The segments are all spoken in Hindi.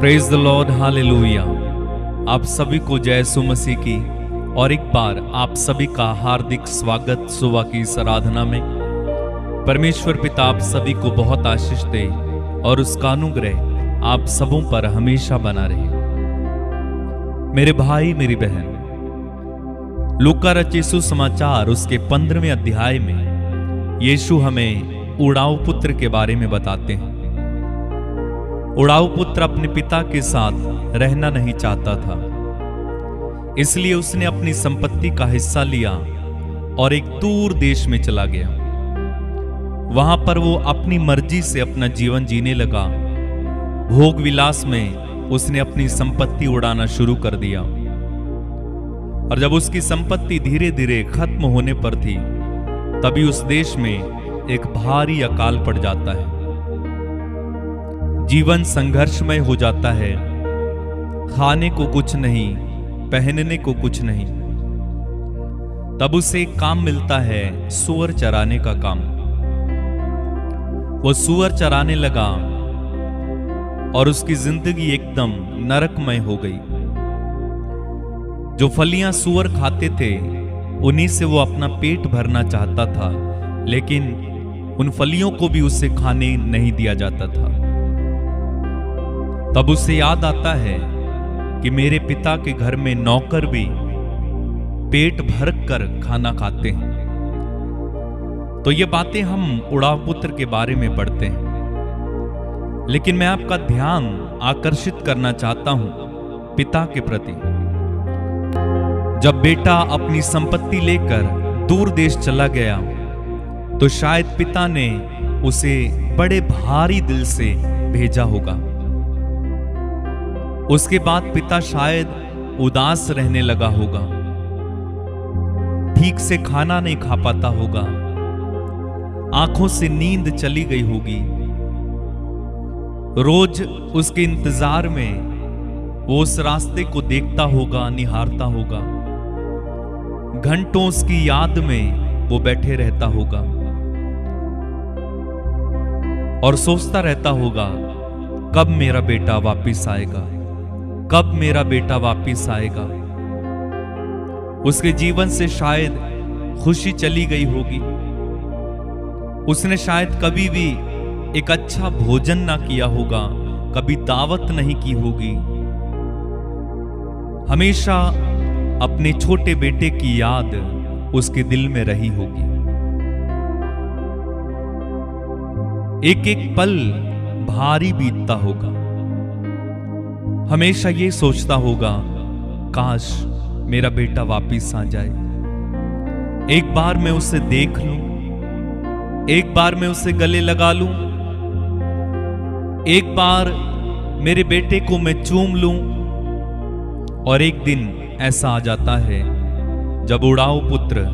Praise the Lord, hallelujah. आप सभी को जय यीशु मसीह की और एक बार आप सभी का हार्दिक स्वागत सुबह की इस आराधना में। परमेश्वर पिता आप सभी को बहुत आशीष दे और उसका अनुग्रह आप सबों पर हमेशा बना रहे। मेरे भाई मेरी बहन, लूका रचित सुसमाचार उसके 15वें अध्याय में यीशु हमें उड़ाऊ पुत्र के बारे में बताते हैं। उड़ाऊ पुत्र अपने पिता के साथ रहना नहीं चाहता था, इसलिए उसने अपनी संपत्ति का हिस्सा लिया और एक दूर देश में चला गया। वहां पर वो अपनी मर्जी से अपना जीवन जीने लगा। भोग विलास में उसने अपनी संपत्ति उड़ाना शुरू कर दिया और जब उसकी संपत्ति धीरे धीरे खत्म होने पर थी, तभी उस देश में एक भारी अकाल पड़ जाता है। जीवन संघर्षमय हो जाता है। खाने को कुछ नहीं, पहनने को कुछ नहीं। तब उसे एक काम मिलता है, सूअर चराने का काम। वो सूअर चराने लगा और उसकी जिंदगी एकदम नरकमय हो गई। जो फलियां सूअर खाते थे, उन्हीं से वो अपना पेट भरना चाहता था, लेकिन उन फलियों को भी उसे खाने नहीं दिया जाता था। तब उसे याद आता है कि मेरे पिता के घर में नौकर भी पेट भर कर खाना खाते हैं। तो ये बातें हम उड़ाऊ पुत्र के बारे में पढ़ते हैं, लेकिन मैं आपका ध्यान आकर्षित करना चाहता हूं पिता के प्रति। जब बेटा अपनी संपत्ति लेकर दूर देश चला गया, तो शायद पिता ने उसे बड़े भारी दिल से भेजा होगा। उसके बाद पिता शायद उदास रहने लगा होगा, ठीक से खाना नहीं खा पाता होगा, आंखों से नींद चली गई होगी। रोज उसके इंतजार में वो उस रास्ते को देखता होगा, निहारता होगा। घंटों उसकी याद में वो बैठे रहता होगा और सोचता रहता होगा, कब मेरा बेटा वापिस आएगा, कब मेरा बेटा वापिस आएगा। उसके जीवन से शायद खुशी चली गई होगी। उसने शायद कभी भी एक अच्छा भोजन ना किया होगा, कभी दावत नहीं की होगी। हमेशा अपने छोटे बेटे की याद उसके दिल में रही होगी। एक एक पल भारी बीतता होगा। हमेशा ये सोचता होगा, काश मेरा बेटा वापिस आ जाए। एक बार मैं उसे देख लूं, एक बार मैं उसे गले लगा लूं, एक बार मेरे बेटे को मैं चूम लूं। और एक दिन ऐसा आ जाता है जब उड़ाऊ पुत्र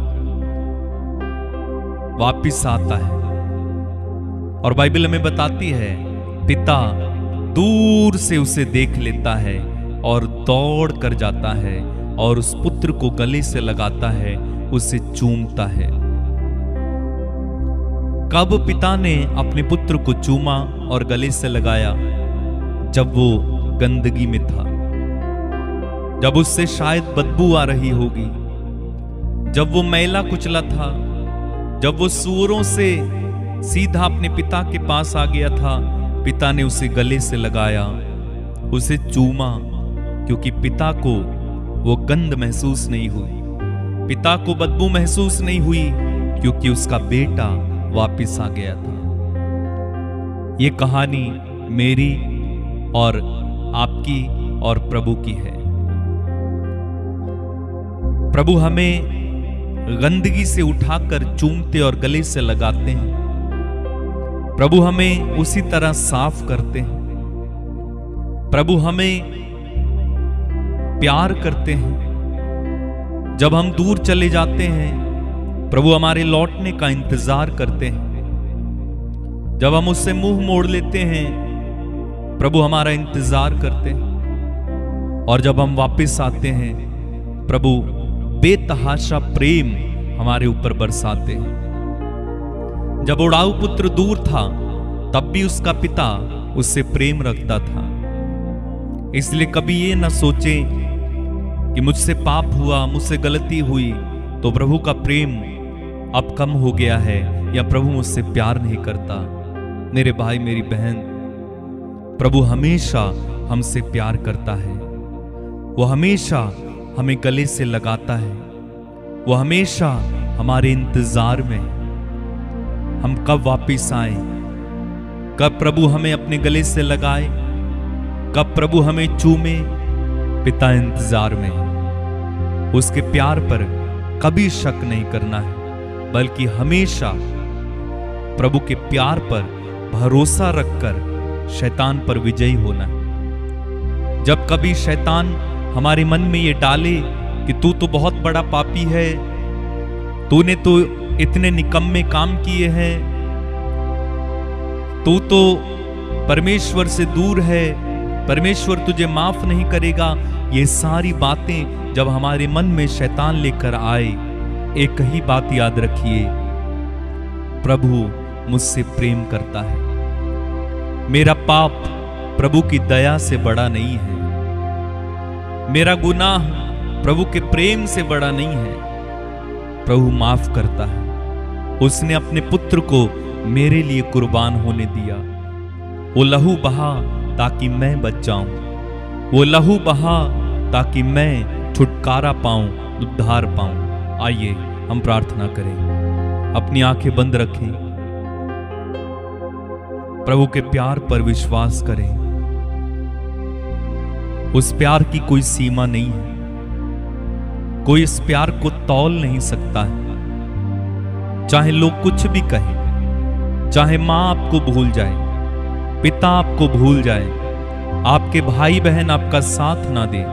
वापिस आता है और बाइबल हमें बताती है, पिता दूर से उसे देख लेता है और दौड़ कर जाता है और उस पुत्र को गले से लगाता है, उसे चूमता है। कब पिता ने अपने पुत्र को चूमा और गले से लगाया? जब वो गंदगी में था, जब उससे शायद बदबू आ रही होगी, जब वो मैला कुचला था, जब वो सूअरों से सीधा अपने पिता के पास आ गया था। पिता ने उसे गले से लगाया, उसे चूमा, क्योंकि पिता को वो गंध महसूस नहीं हुई, पिता को बदबू महसूस नहीं हुई, क्योंकि उसका बेटा वापिस आ गया था। ये कहानी मेरी और आपकी और प्रभु की है। प्रभु हमें गंदगी से उठाकर चूमते और गले से लगाते हैं। प्रभु हमें उसी तरह साफ करते हैं। प्रभु हमें प्यार करते हैं। जब हम दूर चले जाते हैं, प्रभु हमारे लौटने का इंतजार करते हैं। जब हम उससे मुंह मोड़ लेते हैं, प्रभु हमारा इंतजार करते हैं। और जब हम वापस आते हैं, प्रभु बेतहाशा प्रेम हमारे ऊपर बरसाते हैं। जब उड़ाऊ पुत्र दूर था, तब भी उसका पिता उससे प्रेम रखता था। इसलिए कभी ये ना सोचे कि मुझसे पाप हुआ, मुझसे गलती हुई तो प्रभु का प्रेम अब कम हो गया है या प्रभु मुझसे प्यार नहीं करता। मेरे भाई मेरी बहन, प्रभु हमेशा हमसे प्यार करता है। वो हमेशा हमें गले से लगाता है। वो हमेशा हमारे इंतजार में हम कब वापिस आए, कब प्रभु हमें अपने गले से लगाए, कब प्रभु हमें चूमे। पिता इंतजार में। उसके प्यार पर कभी शक नहीं करना है, बल्कि हमेशा प्रभु के प्यार पर भरोसा रखकर शैतान पर विजयी होना है। जब कभी शैतान हमारे मन में ये डाले कि तू तो बहुत बड़ा पापी है, तूने तो इतने निकम्मे काम किए हैं, तू तो परमेश्वर से दूर है, परमेश्वर तुझे माफ नहीं करेगा, ये सारी बातें जब हमारे मन में शैतान लेकर आए, एक ही बात याद रखिए, प्रभु मुझसे प्रेम करता है। मेरा पाप प्रभु की दया से बड़ा नहीं है, मेरा गुनाह प्रभु के प्रेम से बड़ा नहीं है। प्रभु माफ करता है। उसने अपने पुत्र को मेरे लिए कुर्बान होने दिया। वो लहू बहा ताकि मैं बच जाऊं, वो लहू बहा ताकि मैं छुटकारा पाऊं, उद्धार पाऊं। आइए हम प्रार्थना करें, अपनी आंखें बंद रखें, प्रभु के प्यार पर विश्वास करें। उस प्यार की कोई सीमा नहीं है, कोई इस प्यार को तौल नहीं सकता है। चाहे लोग कुछ भी कहें, चाहे मां आपको भूल जाए, पिता आपको भूल जाए, आपके भाई बहन आपका साथ ना दे,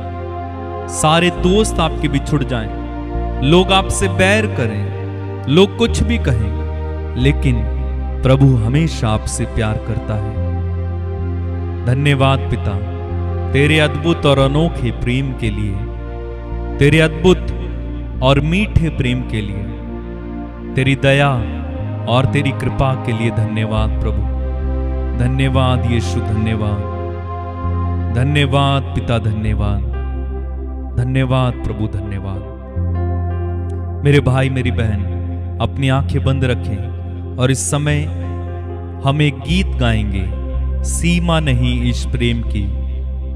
सारे दोस्त आपके बिछुड़ जाएं, लोग आपसे बैर करें, लोग कुछ भी कहें, लेकिन प्रभु हमेशा आपसे प्यार करता है। धन्यवाद पिता, तेरे अद्भुत और अनोखे प्रेम के लिए, तेरे अद्भुत और मीठे प्रेम के लिए, तेरी दया और तेरी कृपा के लिए धन्यवाद प्रभु। धन्यवाद यीशु, धन्यवाद, धन्यवाद पिता, धन्यवाद, धन्यवाद प्रभु, धन्यवाद। मेरे भाई मेरी बहन, अपनी आंखें बंद रखें और इस समय हम एक गीत गाएंगे। सीमा नहीं इस प्रेम की,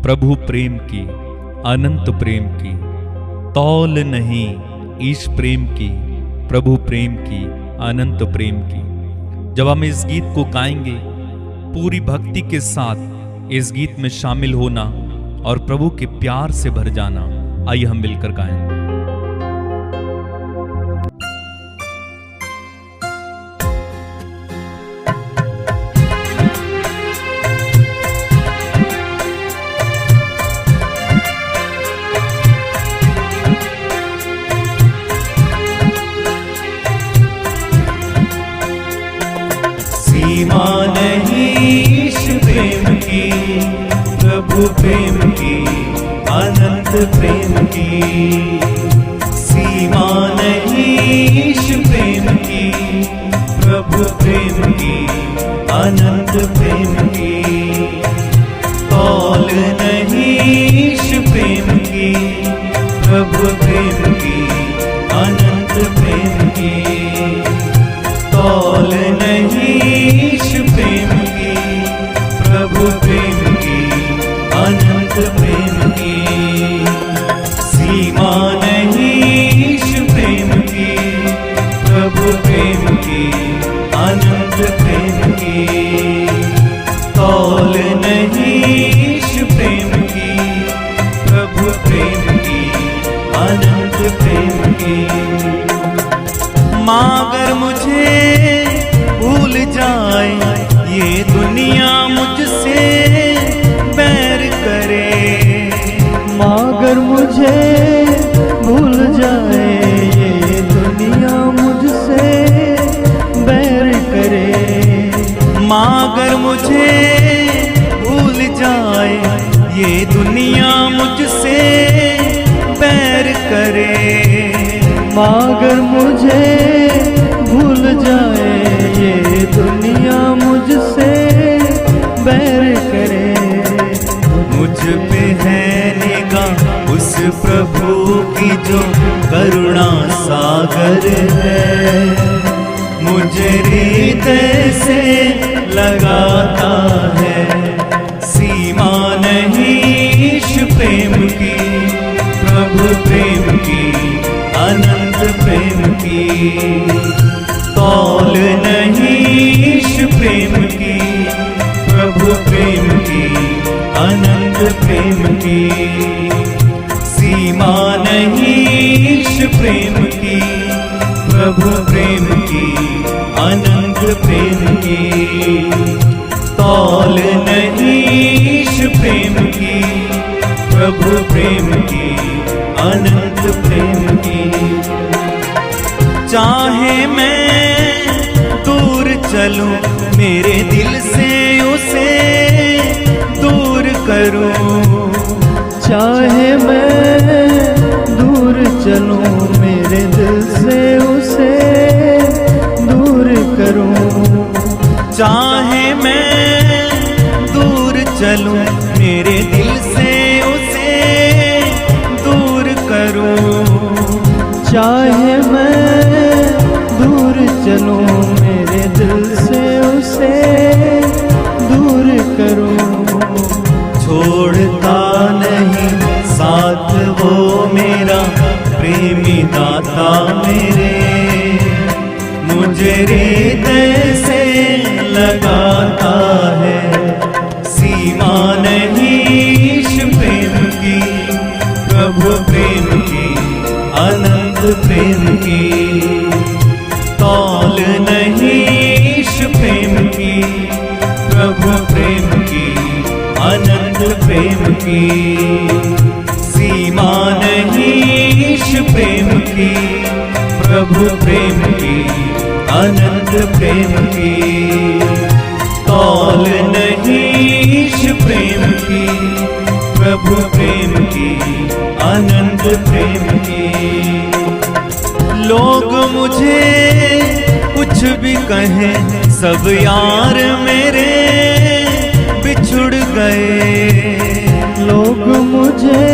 प्रभु प्रेम की, अनंत प्रेम की, तौल नहीं इस प्रेम की, प्रभु प्रेम की, अनंत प्रेम की। जब हम इस गीत को गाएंगे, पूरी भक्ति के साथ इस गीत में शामिल होना और प्रभु के प्यार से भर जाना। आइए हम मिलकर गाएं। सीमा नहीं इस प्रेम की, प्रभु प्रेम की, अनंत प्रेम की। सीमा नहीं इस प्रेम की, प्रभु प्रेम की, अनंत प्रेम की। तौल नहीं इस प्रेम की, प्रभु प्रेम की, अनंत प्रेम की। तौल नहीं इस प्रेम की, प्रभु प्रेम की, अनंत प्रेम की। सीमा नहीं इस प्रेम की, प्रभु प्रेम की, अनंत प्रेम की। तौल नहीं इस प्रेम की, प्रभु प्रेम की, अनंत प्रेम की। मागर मुझे भूल जाए, ये दुनिया मुझसे बैर करे। मागर मुझे भूल जाए, ये दुनिया मुझसे बैर करे। मागर मुझे भूल जाए, ये दुनिया मुझसे बैर करे। मागर मुझे भूल जाए, ये दुनिया मुझसे बैर करे। मुझ पे की जो करुणा सागर है, मुझे हृदय से लगाता है। सीमा नहीं ईश प्रेम की, प्रभु प्रेम की, अनंत प्रेम की। तौल नहीं ईश प्रेम की, प्रभु प्रेम की, अनंत प्रेम की। सीमा नहीं ईश प्रेम की, प्रभु प्रेम की, अनंत प्रेम की। तौल नहीं ईश प्रेम की, प्रभु प्रेम की, अनंत प्रेम की। चाहे मैं दूर चलूं, मेरे दिल से उसे दूर करूं। चाहे मैं दूर चलूं, मेरे दिल से उसे दूर करूं। चाहे मैं दूर चलूं, मेरे दिल से उसे दूर करूं। चाहे मैं दूर चलूं, मेरे दिल से उसे दूर करूं। छोड़ता नहीं साथ वो मेरा प्रेमी दाता मेरे, मुझे हृदय से लगाता है। सीमा नहीं ईश प्रेम की, प्रभु प्रेम की, अनंत प्रेम की। तौल नहीं ईश प्रेम की, प्रभु प्रेम की, अनंत प्रेम की। सीमा नहीं ईश प्रेम की, प्रभु प्रेम की, अनंत प्रेम की। तौल नहीं ईश प्रेम की, प्रभु प्रेम की, अनंत प्रेम की। लोग मुझे कुछ भी कहें, सब यार मेरे बिछुड़ गए। लोग मुझे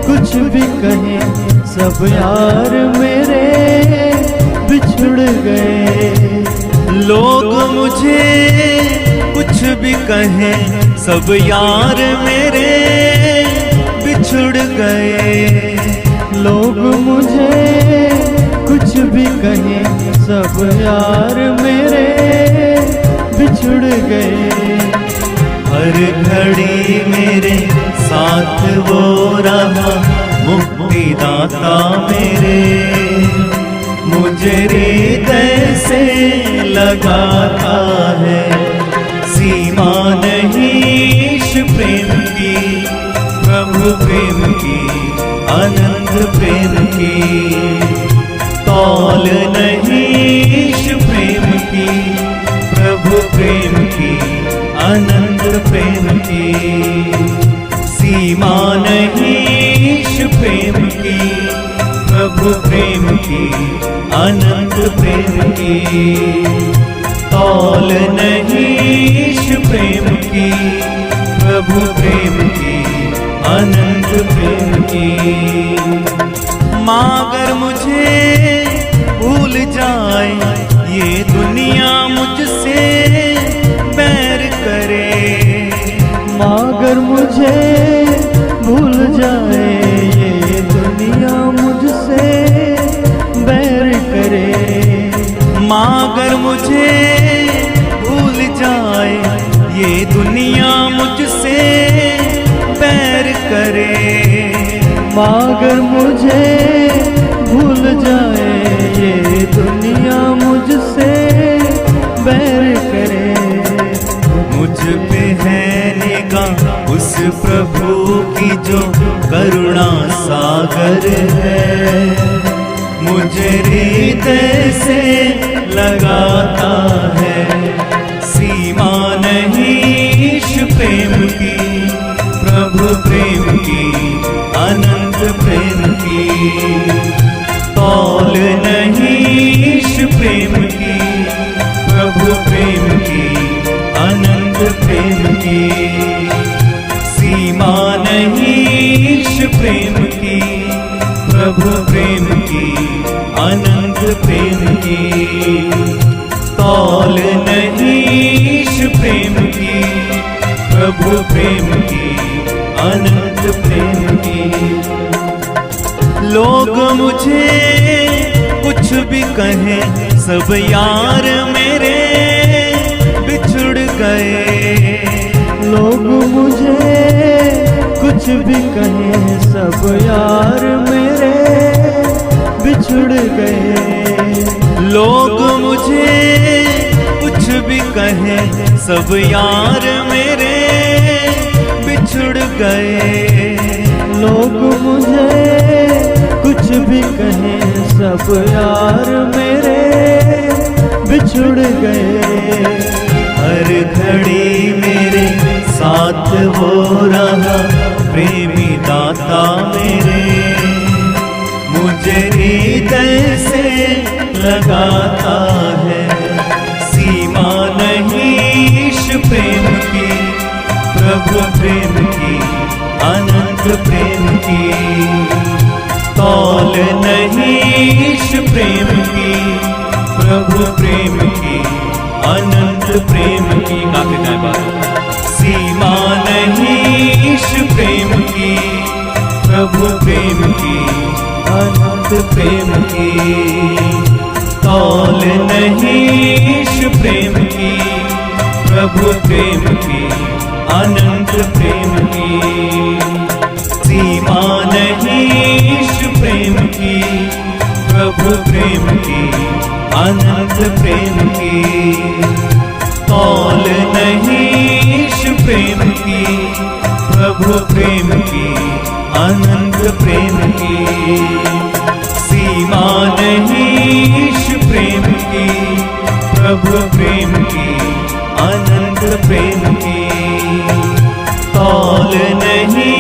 कुछ भी कहें, सब यार मेरे बिछुड़ गए। लोग मुझे कुछ भी कहें, सब यार मेरे बिछुड़ गए। लोग मुझे कुछ भी कहें, सब यार मेरे बिछुड़ गए। हर घड़ी मेरे साथ वो रहा, मुक्तिदाता मेरे, मुझे हृदय से लगाता है। सीमा नहीं ईश प्रेम की, प्रभु प्रेम की, अनंत प्रेम की। तौल नहीं ईश प्रेम की, प्रभु प्रेम की, अनंत प्रेम की। सीमा नहीं ईश प्रेम की, प्रभु प्रेम की, अनंत प्रेम की। तौल नहीं ईश प्रेम की, प्रभु प्रेम की, अनंत प्रेम की। मागर मुझे भूल जाए, ये दुनिया मुझसे बैर करे। मागर मुझे भूल जाए, ये दुनिया मुझसे बैर करे। मागर मुझे भूल जाए, ये दुनिया मुझसे बैर करे। मागर मुझे भूल जाए, ये दुनिया मुझसे बैर करे। मुझ पे है निगाह उस प्रभु की जो करुणा सागर है, मुझे हृदय से लगाता है। सीमा नहीं ईश प्रेम की, प्रभु प्रेम की, अनंत प्रेम की। तौल नहीं ईश प्रेम की, प्रभु प्रेम की, अनंत प्रेम की। सीमा नहीं ईश प्रेम की, प्रभु प्रेम की अनंत प्रेम की तौल नहीं ईश प्रेम की प्रभु प्रेम की अनंत प्रेम की। लोग मुझे कुछ भी कहें सब यार मेरे बिछुड़ गए। लोग मुझे कुछ भी कहें सब यार मेरे बिछुड़ गए। लोग मुझे कुछ भी कहें सब यार मेरे बिछुड़ गए। लोग मुझे कुछ भी कहें सब यार मेरे बिछुड़ गए। हर घड़ी मेरे साथ हो रहा प्रेमी दाता मेरे मुझे हृदय से लगाता है। सीमा नहीं ईश प्रेम की प्रभु प्रेम की अनंत प्रेम की तौल नहीं ईश प्रेम की प्रभु प्रेम की अनंत प्रेम की। काफी गाय बात। सीमा नहीं ईश प्रेम की प्रभु प्रेम की अनंत प्रेम की तौल नहीं ईश प्रेम की प्रभु प्रेम की अनंत प्रेम की। सीमा नहीं ईश प्रेम की प्रभु प्रेम की अनंत प्रेम की तौल नहीं ईश प्रेम की प्रभु प्रेम की अनंत प्रेम की। सीमा नहीं ईश प्रेम की प्रभु प्रेम की अनंत प्रेम की तौल नहीं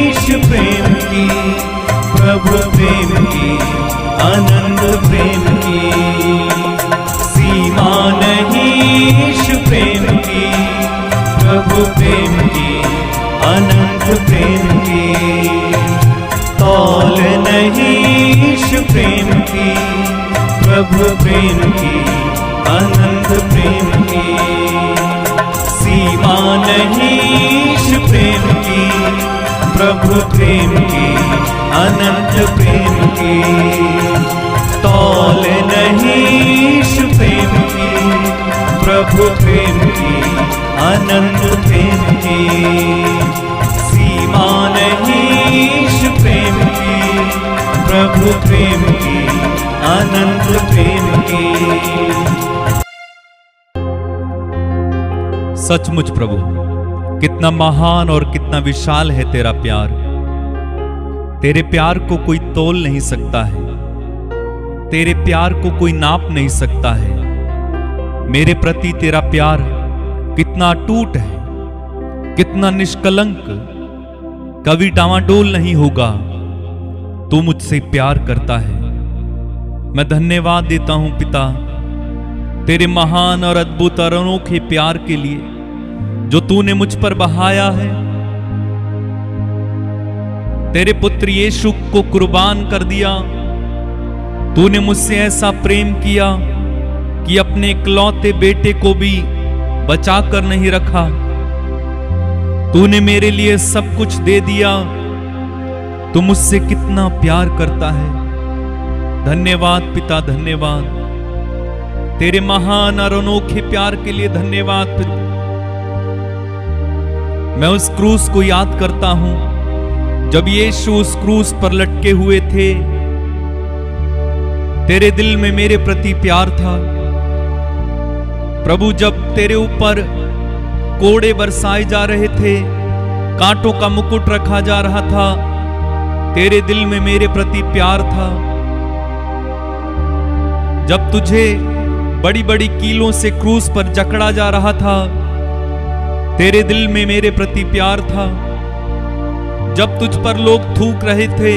ईश प्रेम की प्रभु प्रेम की अनंत प्रेम की। सीमा नहीं ईश प्रेम की प्रभु प्रेम की अनंत प्रेम की तौल नहीं ईश प्रेम की प्रभु प्रेम की अनंत प्रेम की। सीमा नहीं ईश प्रेम की प्रभु प्रेम की अनंत प्रेम की तौल नहीं ईश प्रेम की प्रभु प्रेम की अनंत प्रेम की। सीमा नहीं ईश प्रेम की प्रभु प्रेम की अनंत प्रेम की। सचमुच प्रभु, कितना महान और कितना विशाल है तेरा प्यार। तेरे प्यार को कोई तोल नहीं सकता है, तेरे प्यार को कोई नाप नहीं सकता है। मेरे प्रति तेरा प्यार कितना अटूट है, कितना निष्कलंक, कभी डावाडोल नहीं होगा। तू मुझसे प्यार करता है। मैं धन्यवाद देता हूं पिता, तेरे महान और अद्भुत और अनोखे प्यार के लिए जो तूने मुझ पर बहाया है। तेरे पुत्र यीशु को कुर्बान कर दिया। तूने मुझसे ऐसा प्रेम किया कि अपने इकलौते बेटे को भी बचाकर नहीं रखा। तूने मेरे लिए सब कुछ दे दिया। तू मुझसे कितना प्यार करता है। धन्यवाद पिता, धन्यवाद। तेरे महान और अनोखे प्यार के लिए धन्यवाद पिता। मैं उस क्रूस को याद करता हूं जब यीशु उस क्रूस पर लटके हुए थे। तेरे दिल में मेरे प्रति प्यार था प्रभु। जब तेरे ऊपर कोड़े बरसाए जा रहे थे, कांटों का मुकुट रखा जा रहा था, तेरे दिल में मेरे प्रति प्यार था। जब तुझे बड़ी बड़ी कीलों से क्रूस पर जकड़ा जा रहा था, तेरे दिल में मेरे प्रति प्यार था। जब तुझ पर लोग थूक रहे थे,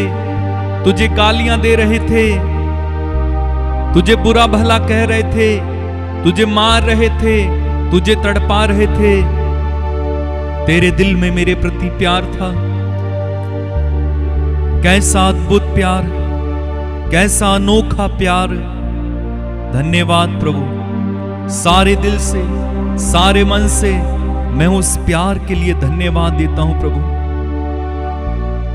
तुझे गालियां दे रहे थे, तुझे बुरा भला कह रहे थे, तुझे मार रहे थे, तुझे तड़पा रहे थे, तेरे दिल में मेरे प्रति प्यार था। कैसा अद्भुत प्यार, कैसा अनोखा प्यार। धन्यवाद प्रभु, सारे दिल से, सारे मन से मैं उस प्यार के लिए धन्यवाद देता हूं प्रभु।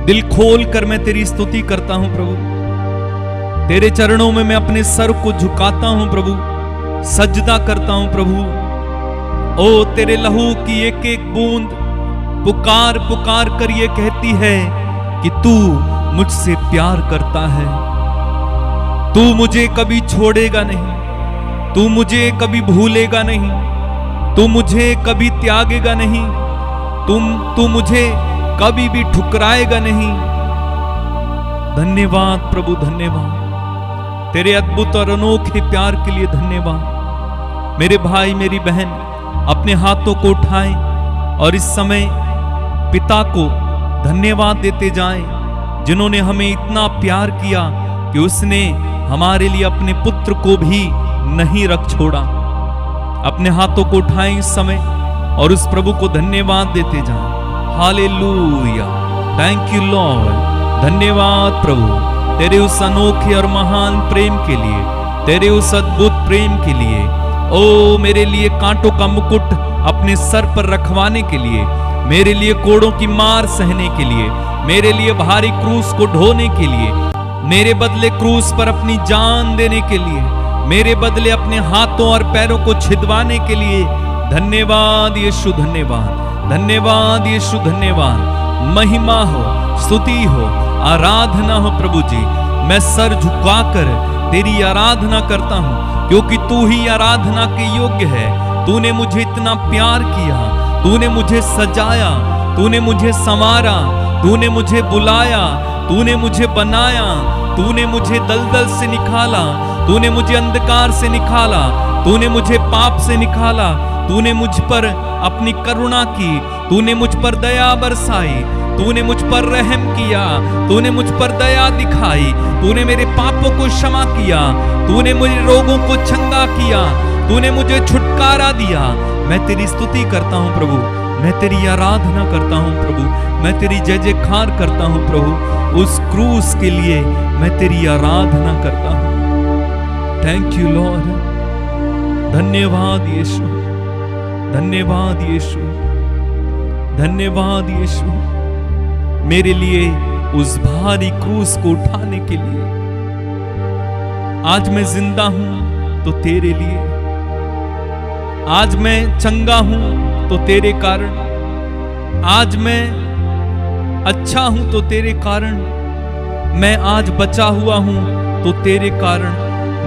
दिल खोल कर मैं तेरी स्तुति करता हूं प्रभु। तेरे चरणों में मैं अपने सर को झुकाता हूं प्रभु, सजदा करता हूं प्रभु। ओ तेरे लहू की एक एक बूंद पुकार पुकार कर ये कहती है कि तू मुझसे प्यार करता है। तू मुझे कभी छोड़ेगा नहीं, तू मुझे कभी भूलेगा नहीं, तू मुझे कभी त्यागेगा नहीं, तू मुझे कभी भी ठुकराएगा नहीं। धन्यवाद प्रभु, धन्यवाद तेरे अद्भुत और अनोखे प्यार के लिए धन्यवाद। मेरे भाई मेरी बहन अपने हाथों को उठाएं और इस समय पिता को धन्यवाद देते जाएं, जिन्होंने हमें इतना प्यार किया कि उसने हमारे लिए अपने पुत्र को भी नहीं रख छोड़ा। अपने हाथों को उठाएं इस समय और उस प्रभु को धन्यवाद देते जाएं। Hallelujah, thank you Lord. धन्यवाद प्रभु तेरे उस अनोखे और महान प्रेम के लिए, तेरे उस अद्भुत प्रेम के लिए। ओ मेरे लिए कांटों का मुकुट अपने सर पर रखवाने के लिए, मेरे लिए कोड़ों की मार सहने के लिए, मेरे लिए भारी क्रूस को ढोने के लिए, मेरे बदले क्रूस पर अपनी जान देने के लिए, मेरे बदले अपने हाथों और पैरों को छिदवाने के लिए। धन्यवाद यीशु, धन्यवाद, धन्यवाद यीशु, धन्यवाद। महिमा हो, स्तुति हो, आराधना हो प्रभु जी। मैं सर झुकाकर तेरी आराधना करता हूं, क्योंकि तू ही आराधना के योग्य है। तूने मुझे इतना प्यार किया, तूने मुझे सजाया, तूने मुझे संवारा, तूने मुझे बुलाया, तूने मुझे बनाया, तूने मुझे दलदल से निकाला, तूने मुझे अंधकार से निकाला, तूने मुझे पाप से निकाला, तूने मुझ पर अपनी करुणा की, तूने मुझ पर दया बरसाई, तूने मुझ पर रहम किया, तूने मुझ पर दया दिखाई, तूने मेरे पापों को क्षमा किया, तूने मेरे रोगों को चंगा किया, तूने मुझे छुटकारा दिया। मैं तेरी स्तुति करता हूं प्रभु, मैं तेरी आराधना करता हूं प्रभु, मैं तेरी जय जयकार करता हूं प्रभु। उस क्रूस के लिए मैं तेरी आराधना करता हूं। Thank you Lord. धन्यवाद यीशु, धन्यवाद यीशु, धन्यवाद यीशु, मेरे लिए उस भारी क्रूस को उठाने के लिए। आज मैं जिंदा हूं तो तेरे लिए, आज मैं चंगा हूं तो तेरे कारण, आज मैं अच्छा हूं तो तेरे कारण, मैं आज बचा हुआ हूं तो तेरे कारण।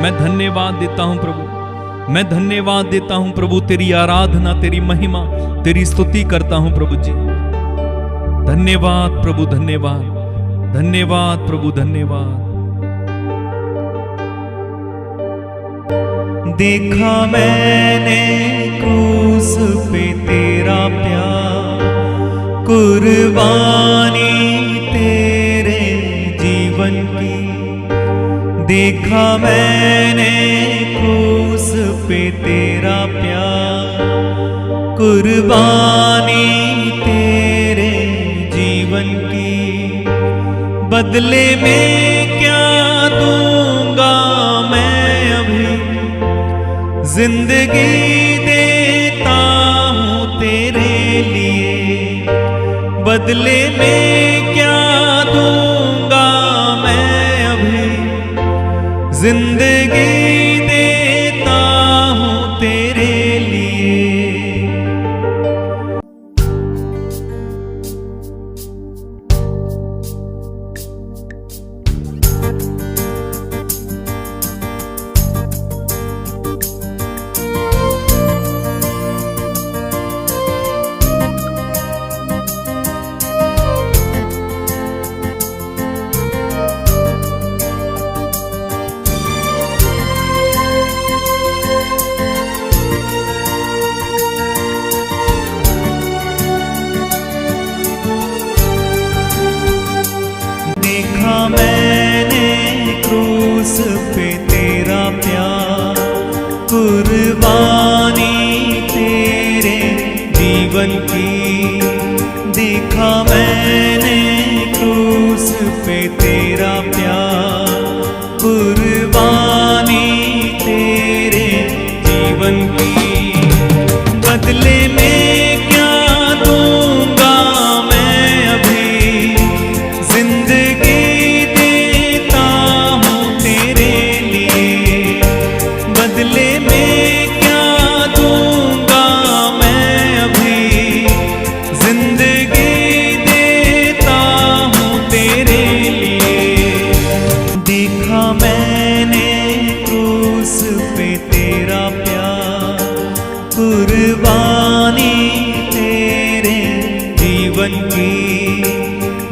मैं धन्यवाद देता हूं प्रभु, मैं धन्यवाद देता हूं प्रभु। तेरी आराधना, तेरी महिमा, तेरी स्तुति करता हूं प्रभु जी। धन्यवाद प्रभु, धन्यवाद, धन्यवाद प्रभु, धन्यवाद। देखा मैंने क्रूस पे तेरा प्यार, कुर्बानी तेरे जीवन की। देखा मैंने क्रूस पे तेरा प्यार, कुर्बानी तेरे जीवन की। बदले में क्या दूंगा मैं अभी, जिंदगी देता हूं तेरे लिए। बदले में क्या दूंगा मैं अभी, जिंदगी देता हूं तेरे लिए। देखा मैंने क्रूस पे तेरा प्यार, कुर्बानी तेरे जीवन की। देखा मैंने क्रूस पे तेरा प्यार,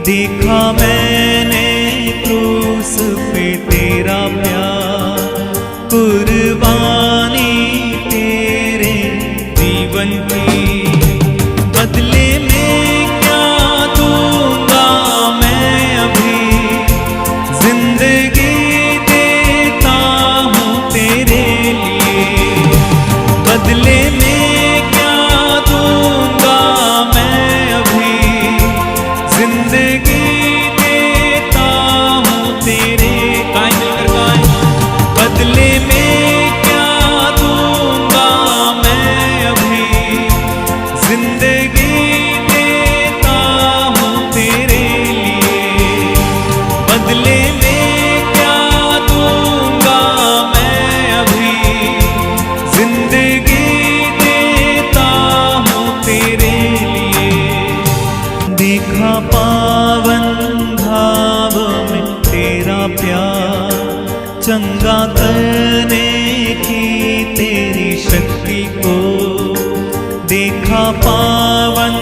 देखा मैंने क्रूस पे तेरा प्यार, कुर्बानी तेरे जीवन की। बदले में क्या दूंगा मैं अभी, जिंदगी देता हूँ तेरे लिए। बदले में क्या दूंगा मैं अभी, जिंदगी देता हूँ तेरे। गाएं मिलकर गाएं। बदले में क्या दूंगा मैं अभी, जिंदगी देता हूँ तेरे लिए। बदले में क्या दूंगा मैं अभी, जिंदगी देता हूँ तेरे लिए। देखा पावन भाव में तेरा प्यार, चंगा करने की तेरी शक्ति को। देखा पावन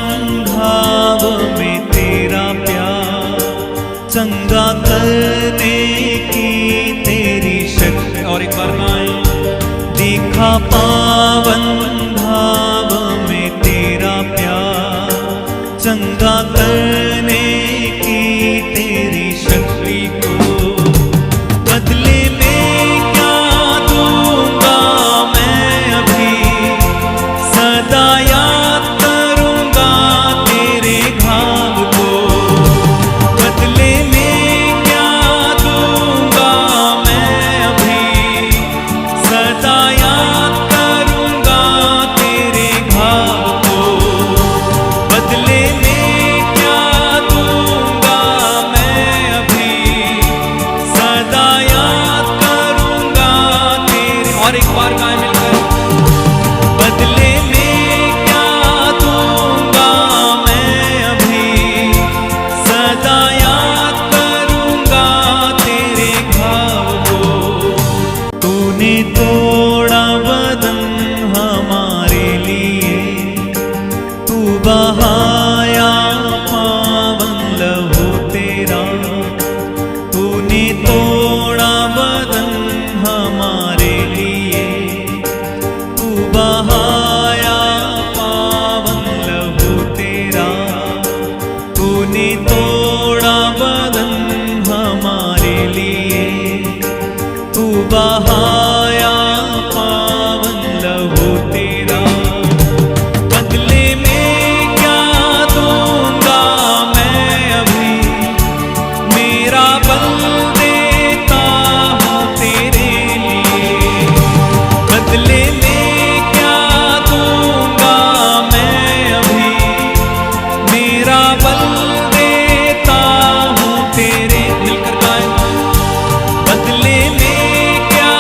भाव में तेरा प्यार, चंगा करने की तेरी शक्ति। और एक बार गाएं। देखा पावन भाव में तेरा प्यार, चंगा करने की तेरी शक्ति को। बदले में क्या दूंगा मैं अभी, सदा याद करूंगा तेरे घाव को। बदले में क्या दूंगा मैं अभी, सदा याद करूंगा तेरे घाव को। बदले में क्या दूंगा मैं अभी, सदा याद करूंगा तेरे। और एक बार गाएं मिलकर। बदले में क्या दूंगा मैं अभी, सदा याद करूंगा तेरे घाव को। तूने तोड़ा बदन हमारे लिए, तू बहाया पावन लहू तेरा। तूने तोड़ा बदन हमारे लिए, तू बहाया पावन लहू तेरा। तूने तोड़ा बदन हमारे लिए, तू बहाया पावन लहू तेरा। बदले में क्या दूंगा मैं अभी, मेरा बल देता हूँ तेरे लिए। बदले में क्या दूंगा मैं अभी, मेरा बल देता हूँ तेरे। मिलकर गाएं। बदले में क्या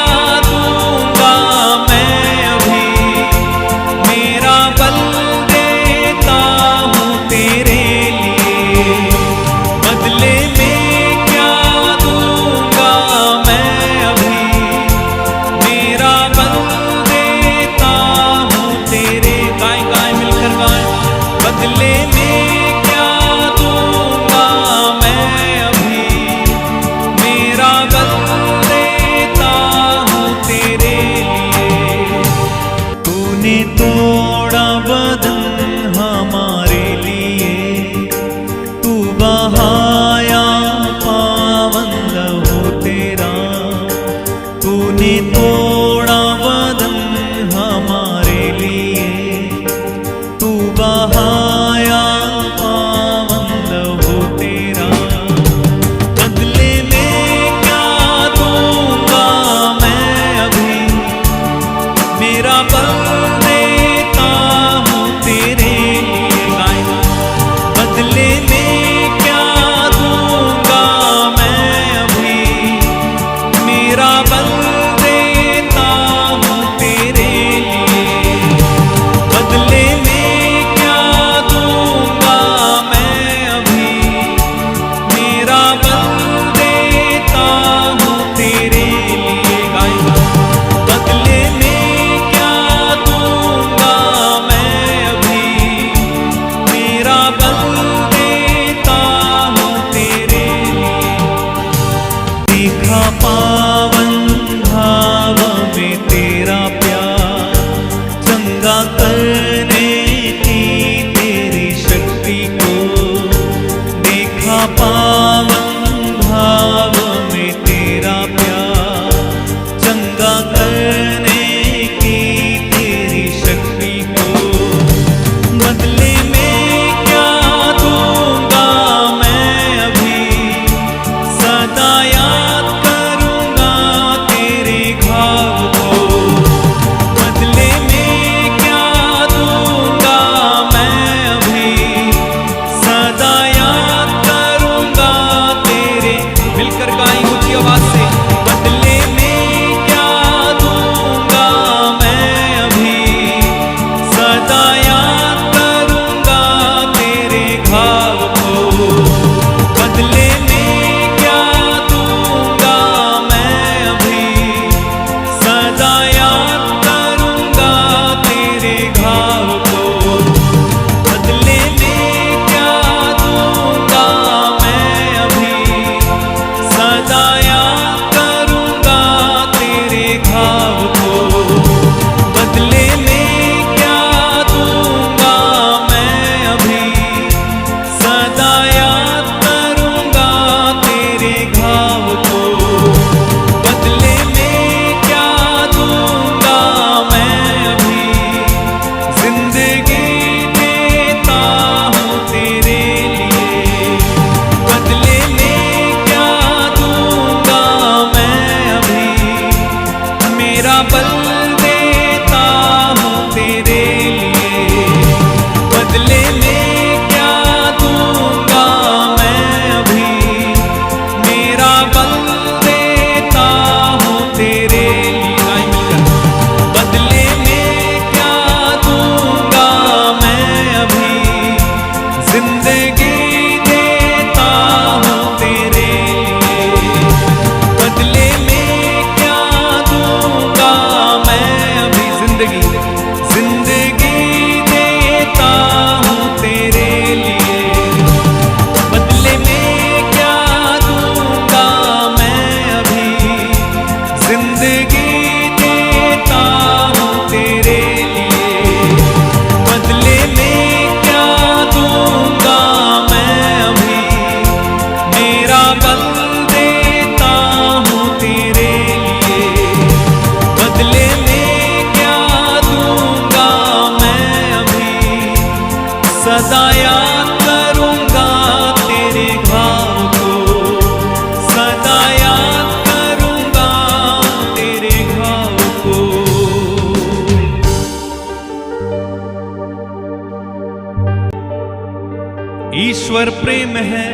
ईश्वर प्रेम है,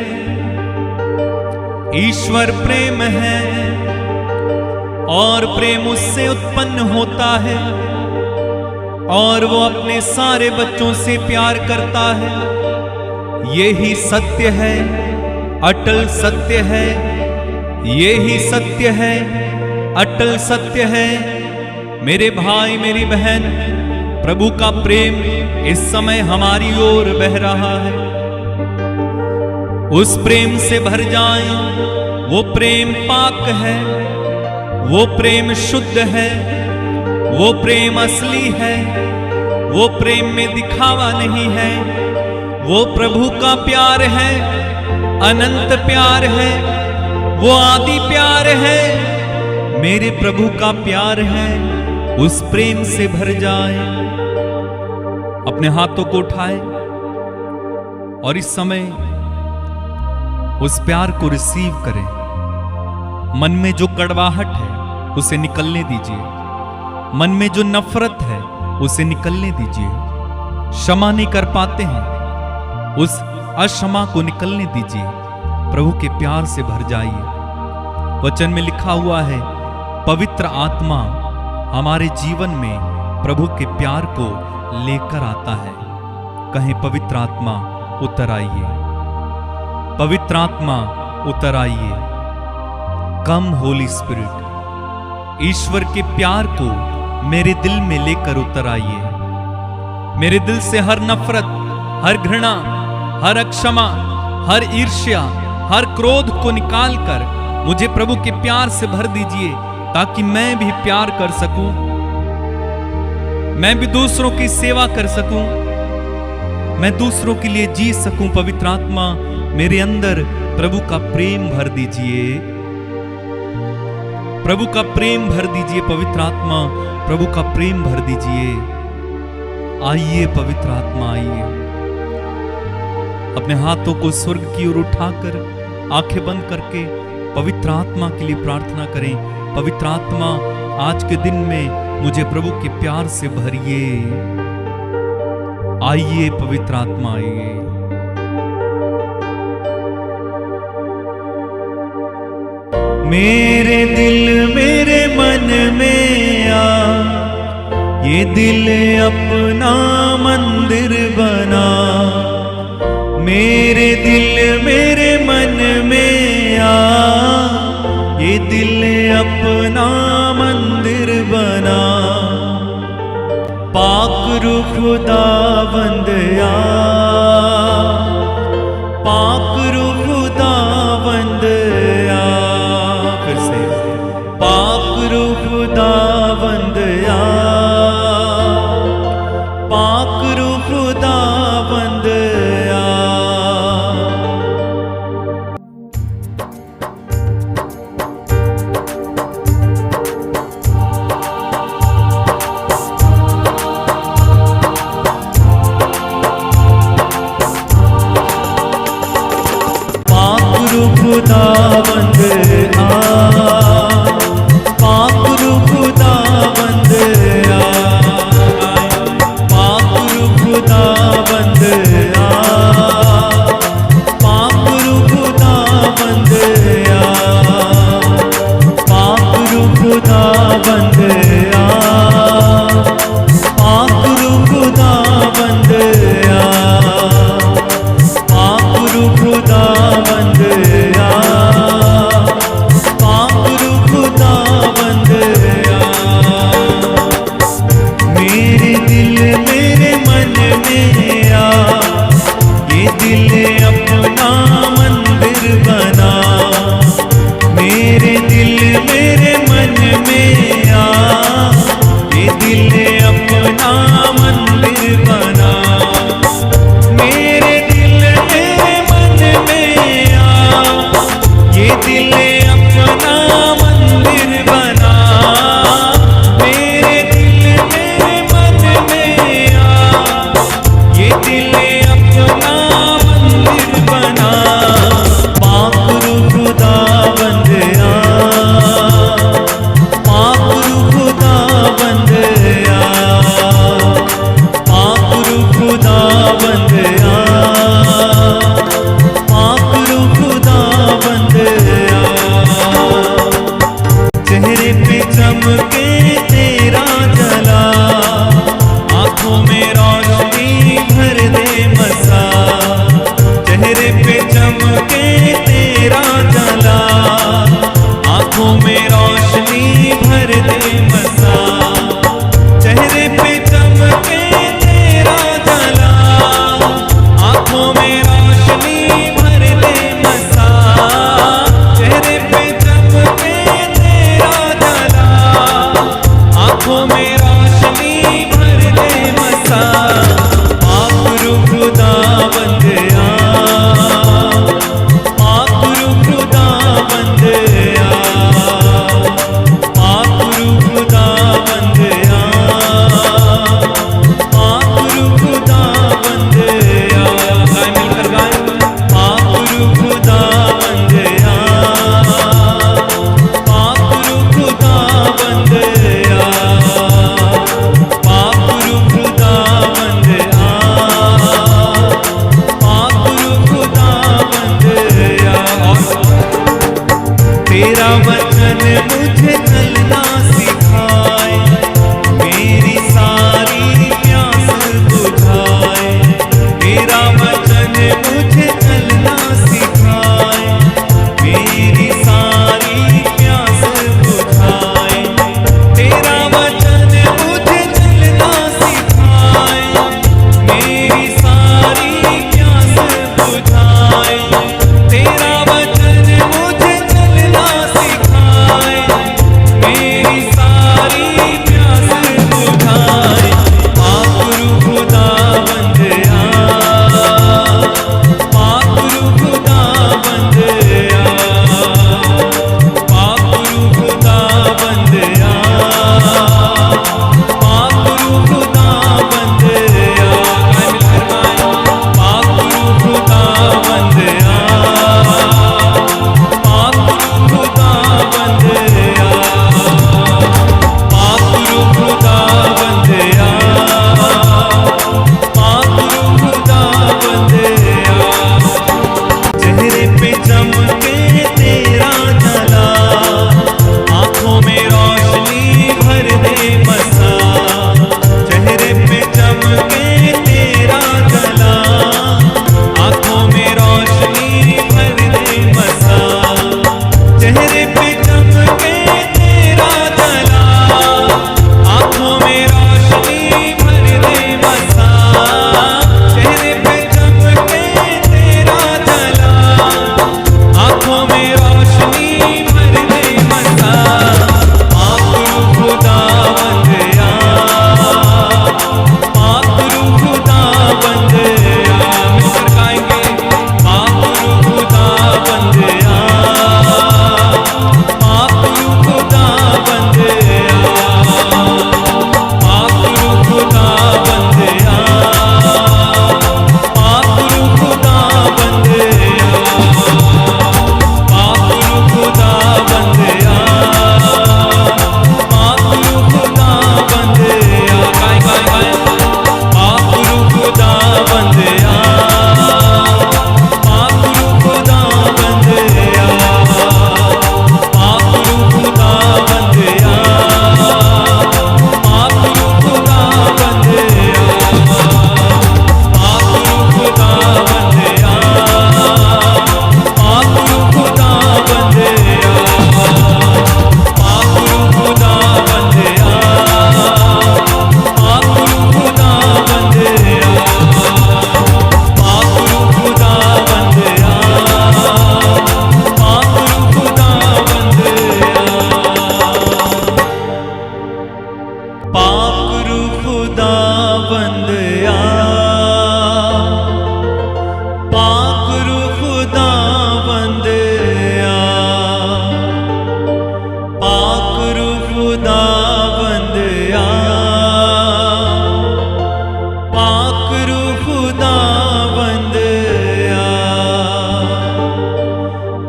ईश्वर प्रेम है और प्रेम उससे उत्पन्न होता है और वो अपने सारे बच्चों से प्यार करता है। यही सत्य है, अटल सत्य है, यही सत्य है, अटल सत्य है। मेरे भाई मेरी बहन, प्रभु का प्रेम इस समय हमारी ओर बह रहा है। उस प्रेम से भर जाएं। वो प्रेम पाक है, वो प्रेम शुद्ध है, वो प्रेम असली है, वो प्रेम में दिखावा नहीं है। वो प्रभु का प्यार है, अनंत प्यार है, वो आदि प्यार है। मेरे प्रभु का प्यार है, उस प्रेम से भर जाए। अपने हाथों को उठाए और इस समय उस प्यार को रिसीव करें। मन में जो कड़वाहट है उसे निकलने दीजिए, मन में जो नफरत है उसे निकलने दीजिए। क्षमा नहीं कर पाते हैं, उस अक्षमा को निकलने दीजिए। प्रभु के प्यार से भर जाइए। वचन में लिखा हुआ है, पवित्र आत्मा हमारे जीवन में प्रभु के प्यार को लेकर आता है। कहें, पवित्र आत्मा उतर आइए, पवित्र आत्मा उतर आइए। कम होली स्पिरिट, ईश्वर के प्यार को मेरे दिल में लेकर उतर आइए। मेरे दिल से हर नफरत, हर घृणा, हर अक्षमा, हर ईर्ष्या, हर क्रोध को निकालकर मुझे प्रभु के प्यार से भर दीजिए, ताकि मैं भी प्यार कर सकूं, मैं भी दूसरों की सेवा कर सकूं, मैं दूसरों के लिए जी सकूं। पवित्र आत्मा मेरे अंदर प्रभु का प्रेम भर दीजिए, प्रभु का प्रेम भर दीजिए। पवित्र आत्मा प्रभु का प्रेम भर दीजिए। आइए पवित्र आत्मा आइए। अपने हाथों को स्वर्ग की ओर उठाकर आंखें बंद करके पवित्र आत्मा के लिए प्रार्थना करें। पवित्र आत्मा, आज के दिन में मुझे प्रभु के प्यार से भरिए। आइए पवित्र आत्मा आइए। मेरे दिल मेरे मन में आ, ये दिल अपना मंदिर बना। मेरे दिल मेरे मन में आ, ये दिल अपना मंदिर बना। पाक रूह खुदावंद आ, पाक रूह खुदावंद आ। फिर से, पाक रूह खुदावंद आ, पाक रूह खुदावंद आ। खुदावंद आ, पाक रूह खुदावंद आ, पाक रूह खुदावंद आ, पाक रूह खुदावंद आ, पाक रूह खुदावंद आ, पाक रूह खुदावंद आ, पाक रूह खुदावंद आ, पाक रूह खुदावंद आ। मेरे दिल मेरे मन में आ, ये दिल अपना मंदिर बना। मेरे दिल मेरे मन में आ, ये दिल अपना मंदिर बना। मेरे दिल मेरे मन में आ, ये दिल अपना मंदिर बना। मेरे दिल मेरे मन में आ, ये दिल अपना मंदिर बना। पाक रूह खुदावंद आ, पाक रूह खुदावंद आ, पाक रूह खुदावंद आ, पे चमके तेरा जला, आंखों में रोशनी भर दे मसा। चेहरे पे चमके तेरा जला, आंखों में रोशनी भर दे मसा। चेहरे पे चमके तेरा जला, आंखों में रोशनी भर दे मसा। आकुरु खुदा बंदया, आकुरु खुदा बंदया, आकुरु खुदा बंदया, आकुरु खुदा बंदया। गाएं मिलकर गाएं। आकुरु खुदा बंदया, आकुरु खुदा बंदया, आकुरु खुदा बंदया, आकुरु खुदा बंदया। तेरा वचन मुझे चलना सिखाए, मेरी सारी प्यास बुझाए। तेरा वचन मुझे चलना सिखाए, मेरी सारी प्यास बुझाए। तेरा वचन मुझे चलना सिखाए, मेरी सारी प्यास बुझाए। तेरा वचन मुझे चलना सिखाए, मेरी सारी प्यास बुझाए। आकुरु खुदा बंदया, आकुरु खुदा बंदया, आकुरु खुदा बंदया, आकुरु खुदा बंदया। गाएं मिलकर गाएं। आकुरु खुदा बंदया, आकुरु खुदा बंदया, आकुरु खुदा बंदया, आकुरु खुदा बंदया। चेहरे पे चमके तेरा जला, आंखों में रोशनी भर दे मसा। चेहरे पे चमके तेरा जला, आंखों में रोशनी भर दे मसा। चेहरे पे चमके तेरा जला, आंखों में रोशनी भर दे मसा। चेहरे पे चमके तेरा जला, आंखों में रोशनी भर दे मसा। आकुरु खुदा बंदया, आकुरु खुदा बंदया। मिलकर गाएंगे। आकुरु खुदा बंदया, आकुरु खुदा बंदया, आकुरु खुदा बंदया, आकुरु खुदा बंदया, आकुरु खुदा बंदया, आकुरु खुदा बंदया। गाएं गाएं गाएं। आकुरु खुदा बंदया, आकुरु खुदा बंदया, आकुरु खुदा बंदया, आकुरु खुदा बंदया, आकुरु खुदा बंदया, आकुरु खुदा बंदया, आकुरु खुदा बंदया, आकुरु खुदा बंदया, आकुरु खुदा बंदया, आकुरु खुदा बंदया। पाकुरु खुदा बंदया, पाकुरु खुदा बंदया, पाकुरु खुदा बंदया, पाकुरु खुदा बंदया,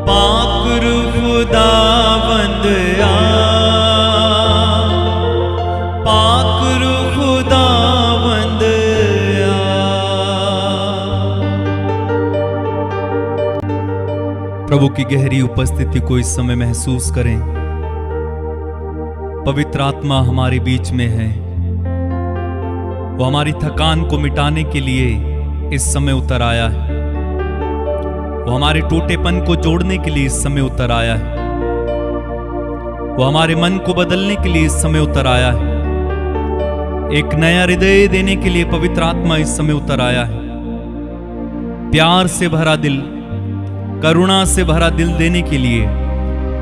पाकुरु खुदा बंदया, पाकुरु खुदा बंदया। प्रभु की गहरी उपस्थिति को इस समय महसूस करें। पवित्र आत्मा हमारे बीच में है। वो हमारी थकान को मिटाने के लिए इस समय उतर आया है। वो हमारे टूटेपन को जोड़ने के लिए इस समय उतर आया है। वो हमारे मन को बदलने के लिए इस समय उतर आया है। एक नया हृदय देने के लिए पवित्र आत्मा इस समय उतर आया है। प्यार से भरा दिल, करुणा से भरा दिल देने के लिए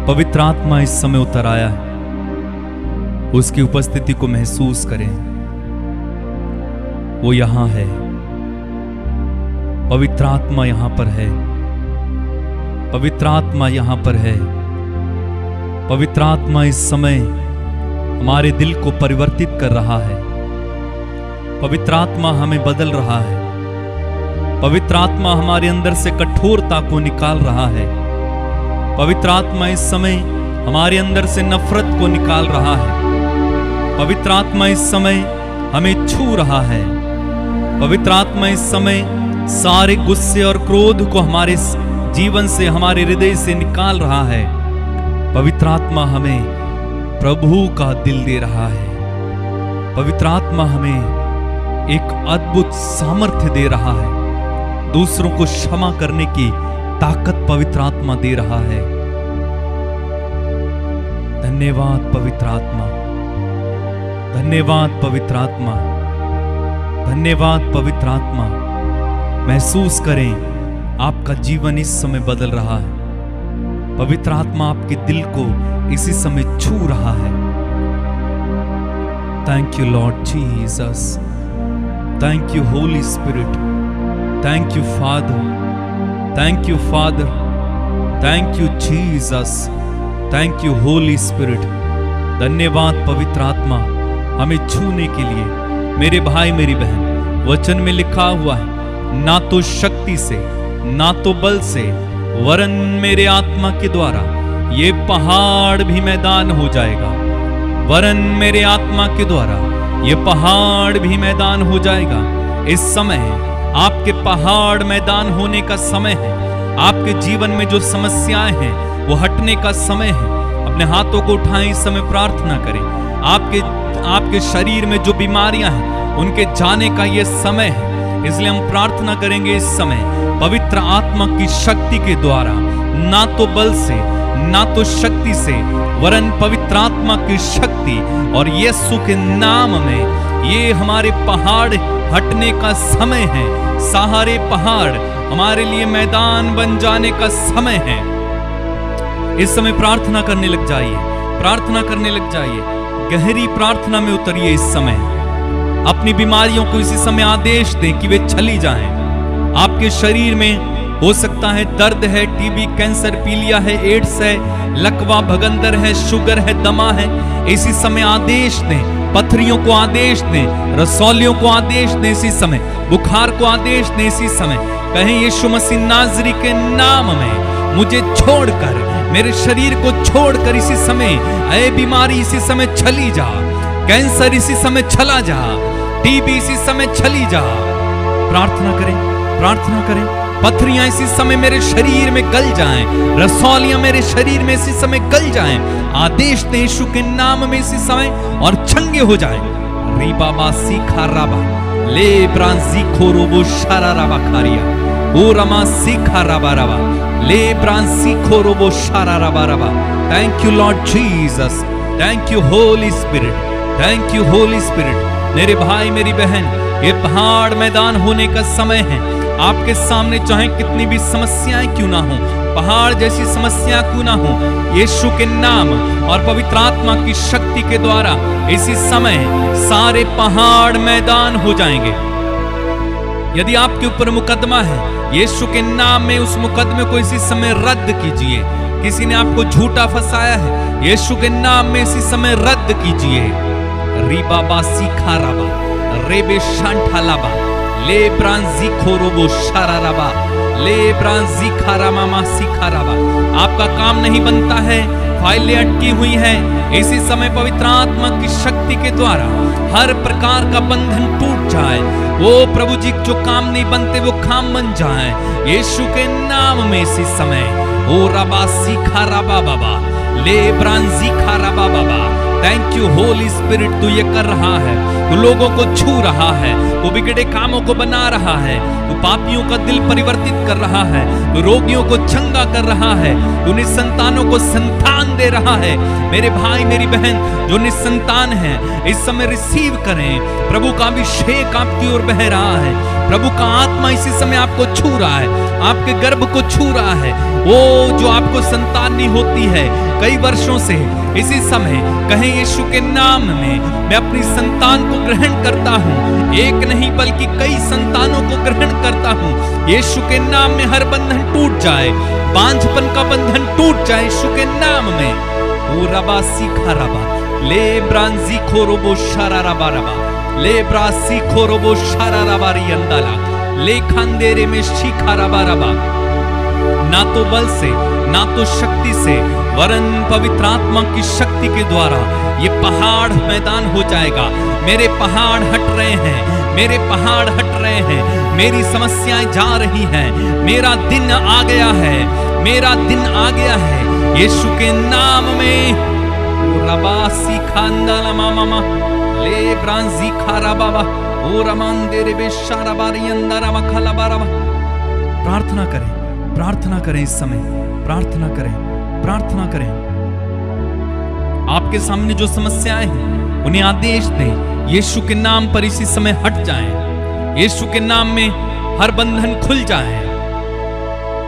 पवित्र आत्मा इस समय उतर आया है। उसकी उपस्थिति को महसूस करें। वो यहां है। पवित्र आत्मा यहां पर है। पवित्र आत्मा यहां पर है। पवित्र आत्मा इस समय हमारे दिल को परिवर्तित कर रहा है। पवित्र आत्मा हमें बदल रहा है। पवित्र आत्मा हमारे अंदर से कठोरता को निकाल रहा है। पवित्र आत्मा इस समय हमारे अंदर से नफरत को निकाल रहा है। पवित्र आत्मा इस समय हमें छू रहा है। पवित्र आत्मा इस समय सारे गुस्से और क्रोध को हमारे जीवन से, हमारे हृदय से निकाल रहा है। पवित्र आत्मा हमें प्रभु का दिल दे रहा है। पवित्र आत्मा हमें एक अद्भुत सामर्थ्य दे रहा है। दूसरों को क्षमा करने की ताकत पवित्र आत्मा दे रहा है। धन्यवाद पवित्र आत्मा। धन्यवाद पवित्र आत्मा। धन्यवाद पवित्र आत्मा। महसूस करें आपका जीवन इस समय बदल रहा है। पवित्र आत्मा आपके दिल को इसी समय छू रहा है। Thank you lord Jesus. Thank you holy spirit. Thank you father. Thank you father. Thank you Jesus. Thank you holy spirit. धन्यवाद पवित्र आत्मा हमें छूने के लिए। मेरे भाई मेरी बहन, वचन में लिखा हुआ है, ना तो शक्ति से ना तो बल से, वरन मेरे आत्मा के द्वारा ये पहाड़ भी मैदान हो जाएगा। वरन मेरे आत्मा के द्वारा ये पहाड़ भी मैदान हो जाएगा। इस समय आपके पहाड़ मैदान होने का समय है। आपके जीवन में जो समस्याएं हैं वो हटने का समय है। अपने हाथों को उठाएं, इस समय प्रार्थना करें। आपके शरीर में जो बीमारियां हैं उनके जाने का ये समय है। इसलिए हम प्रार्थना करेंगे इस समय पवित्र आत्मा की शक्ति के द्वारा, ना तो बल से ना तो शक्ति से, वरन पवित्र आत्मा की शक्ति और यीशु के नाम में ये हमारे पहाड़ हटने का समय है। सारे पहाड़ हमारे लिए मैदान बन जाने का समय है। इस समय प्रार्थना करने लग जाइए। प्रार्थना करने लग जाइए। गहरी प्रार्थना में उतरिए। इस समय अपनी बीमारियों को इसी समय आदेश दें कि वे चली जाएं। आपके शरीर में हो सकता है दर्द है, टीबी, कैंसर, पीलिया है, एड्स है, लकवा, भगंदर है, शुगर है, दमा है। इसी समय आदेश दें। पथरियों को आदेश दें। रसौलियों को आदेश दें। इसी समय बुखार को आदेश दें। इसी समय कहें, यीशु मसीह नाज़री के नाम में मुझे छोड़कर, मेरे शरीर को छोड़कर इसी समय ऐ बीमारी इसी समय चली जा। कैंसर इसी समय चला जा। टीबी इसी समय चली जा। प्रार्थना करें। प्रार्थना करें। पथरियां इसी समय मेरे शरीर में गल जाएं। रसौलियां मेरे शरीर में इसी समय गल जाएं। आदेश दें यीशु के नाम में इसी समय और चंगे हो जाएं। री बाबा सीखा राबा ले ब्रांजी खोरोबो शारा राबा खारिया ओ रमा सीखा राबा राबा ले ब्रांजी खोरोबो शारा राबा राबा। Thank you lord Jesus. Thank you holy spirit. Thank you holy spirit. मेरे भाई मेरी बहन, ये पहाड़ मैदान होने का समय है। आपके सामने चाहे कितनी भी समस्याएं क्यों ना हो, पहाड़ जैसी समस्या क्यों ना हो, यीशु के नाम और पवित्र आत्मा की शक्ति के द्वारा इसी समय सारे पहाड़ मैदान हो जाएंगे। यदि आपके ऊपर मुकदमा है, यीशु के नाम में उस मुकदमे को इसी समय रद्द कीजिए। किसी ने आपको झूठा फंसाया है, यीशु के नाम में इसी समय रद्द कीजिए। री बाबा सीखा राबा रेबे शांठा लाबा ले ब्रांजी खोरोबो शारा राबा ले ब्रांजी खारा मामा सीखा राबा। आपका काम नहीं बनता है, फाइलें अटकी हुई हैं। इसी समय पवित्र आत्मा की शक्ति के द्वारा हर प्रकार का बंधन टूट जाए। वो प्रभु जी जो काम नहीं बनते वो काम बन जाए यीशु के नाम में। इसी समय ओ रबा सीखा राबा बाबा ले ब्रांजी खारा बाबा। थैंक यू होली स्पिरिट, तू ये कर रहा है, तू लोगों को छू रहा है, तू बिगड़े कामों को बना रहा है, तू पापियों का दिल परिवर्तित कर रहा है, तू रोगियों को चंगा कर रहा है, तू निसंतानों को संतान दे रहा है। मेरे भाई मेरी बहन जो निसंतान है इस समय रिसीव करें, प्रभु का अभिषेक आपकी ओर बह रहा है, प्रभु का आत्मा इसी समय आपको छू रहा है, आपके गर्भ को छू रहा है। वो जो आपको संतान नहीं होती है कई वर्षों से, इसी समय कहें यीशु के नाम में मैं अपनी संतान को ग्रहण करता हूँ, एक नहीं बल्कि कई संतानों को ग्रहण करता हूँ। यीशु के नाम में हर बंधन टूट जाए, बांझपन का बंधन टूट जाए यीशु के नाम में। ओ रबा सीखा रबा ले ब्रांजी खोरोबो शारा रबा रबा ले ब्रासी खोरोबो शारा रबा रियंदाला ले खांदेरे में शिखा रबा रबा। ना तो बल से ना तो शक्ति से वरन पवित्र आत्मा की शक्ति के द्वारा ये पहाड़ मैदान हो जाएगा। मेरे पहाड़ हट रहे हैं, मेरे पहाड़ हट रहे हैं, मेरी समस्याएं जा रही हैं, मेरा दिन आ गया है, मेरा दिन आ गया है यीशु के नाम में। रबासी खांदाला मामा ले ब्रांजी खारा बाबा ओ रमान दे रे बेशारा बारी अंदर मखला बारवा। प्रार्थना करें, प्रार्थना करें, इस समय प्रार्थना करें, प्रार्थना करें। आपके सामने जो समस्याएं हैं उन्हें आदेश दें, यीशु के नाम पर इसी समय हट जाएं, यीशु के नाम में हर बंधन खुल जाए।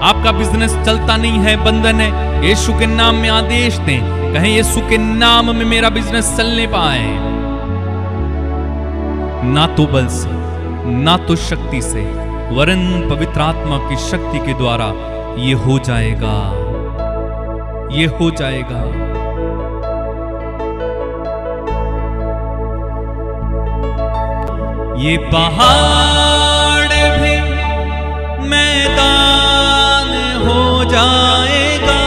आपका बिजनेस चलता नहीं है, बंधन है, यीशु के नाम में आदेश दें, कहें यीशु के नाम में मेरा बिजनेस चलने पाए। ना तो बल से ना तो शक्ति से वरन पवित्र आत्मा की शक्ति के द्वारा ये हो जाएगा, ये हो जाएगा। ये पहाड़ भी मैदान हो जाएगा,